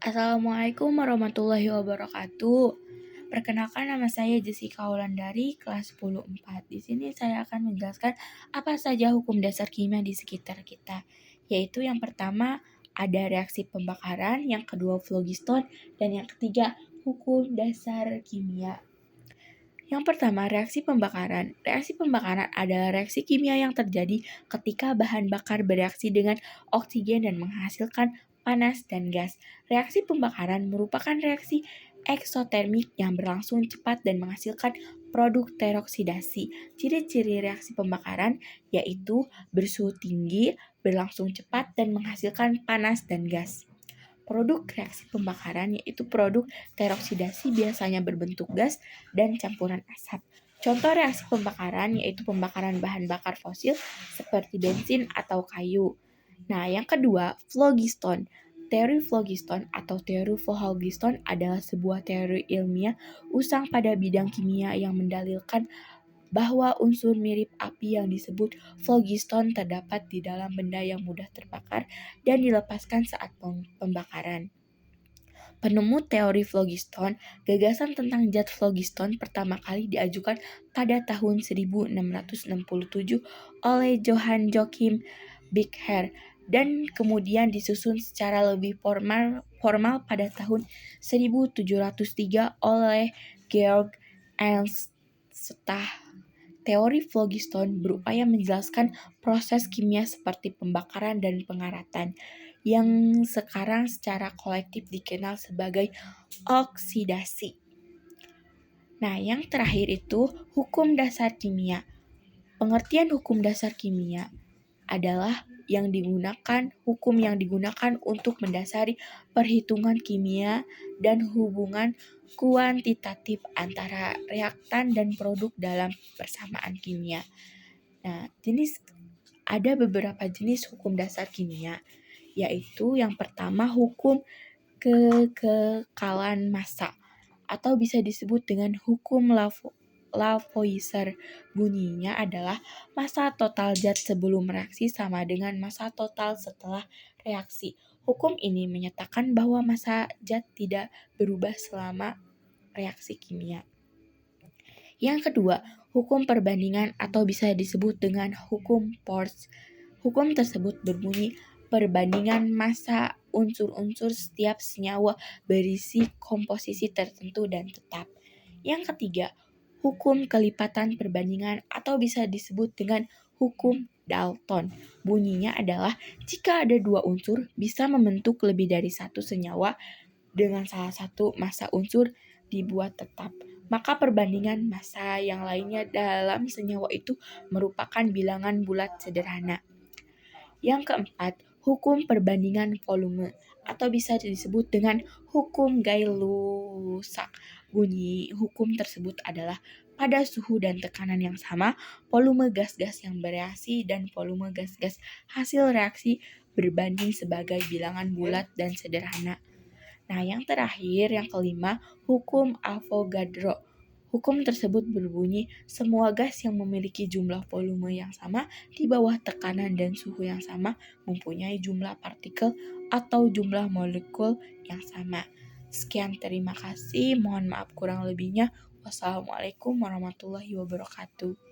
Assalamualaikum warahmatullahi wabarakatuh. Perkenalkan, nama saya Jessica Wulandari, kelas 10-4. Di sini saya akan menjelaskan apa saja hukum dasar kimia di sekitar kita. Yaitu yang pertama ada reaksi pembakaran, yang kedua phlogiston, dan yang ketiga hukum dasar kimia. Yang pertama, reaksi pembakaran. Reaksi pembakaran adalah reaksi kimia yang terjadi ketika bahan bakar bereaksi dengan oksigen dan menghasilkan panas dan gas. Reaksi pembakaran merupakan reaksi eksotermik yang berlangsung cepat dan menghasilkan produk teroksidasi. Ciri-ciri reaksi pembakaran yaitu bersuhu tinggi, berlangsung cepat, dan menghasilkan panas dan gas. Produk reaksi pembakaran yaitu produk teroksidasi biasanya berbentuk gas dan campuran asap. Contoh reaksi pembakaran yaitu pembakaran bahan bakar fosil seperti bensin atau kayu. Nah, yang kedua, phlogiston. Teori phlogiston atau teori phlogiston adalah sebuah teori ilmiah usang pada bidang kimia yang mendalilkan bahwa unsur mirip api yang disebut phlogiston terdapat di dalam benda yang mudah terbakar dan dilepaskan saat pembakaran. Penemu teori phlogiston, gagasan tentang zat phlogiston pertama kali diajukan pada tahun 1667 oleh Johann Joachim Becher dan kemudian disusun secara lebih formal pada tahun 1703 oleh Georg Ernst. Teori phlogiston berupaya menjelaskan proses kimia seperti pembakaran dan pengaratan yang sekarang secara kolektif dikenal sebagai oksidasi. Nah, yang terakhir itu hukum dasar kimia. Pengertian hukum dasar kimia adalah hukum yang digunakan untuk mendasari perhitungan kimia dan hubungan kuantitatif antara reaktan dan produk dalam persamaan kimia. Nah, ada beberapa jenis hukum dasar kimia, yaitu yang pertama hukum kekekalan massa atau bisa disebut dengan hukum Lavoisier. Bunyinya adalah massa total zat sebelum reaksi sama dengan massa total setelah reaksi. Hukum ini menyatakan bahwa massa zat tidak berubah selama reaksi kimia. Yang kedua, hukum perbandingan atau bisa disebut dengan hukum Peirce. Hukum tersebut berbunyi perbandingan massa unsur-unsur setiap senyawa berisi komposisi tertentu dan tetap. Yang ketiga, hukum kelipatan perbandingan atau bisa disebut dengan hukum Dalton. Bunyinya adalah jika ada dua unsur bisa membentuk lebih dari satu senyawa dengan salah satu massa unsur dibuat tetap, maka perbandingan massa yang lainnya dalam senyawa itu merupakan bilangan bulat sederhana. Yang keempat, hukum perbandingan volume atau bisa disebut dengan hukum Gay-Lussac. Bunyi hukum tersebut adalah pada suhu dan tekanan yang sama, volume gas-gas yang bereaksi dan volume gas-gas hasil reaksi berbanding sebagai bilangan bulat dan sederhana. Nah, yang terakhir, yang kelima, hukum Avogadro. Hukum tersebut berbunyi semua gas yang memiliki jumlah volume yang sama di bawah tekanan dan suhu yang sama mempunyai jumlah partikel atau jumlah molekul yang sama. Sekian, terima kasih. Mohon maaf kurang lebihnya. Wassalamualaikum warahmatullahi wabarakatuh.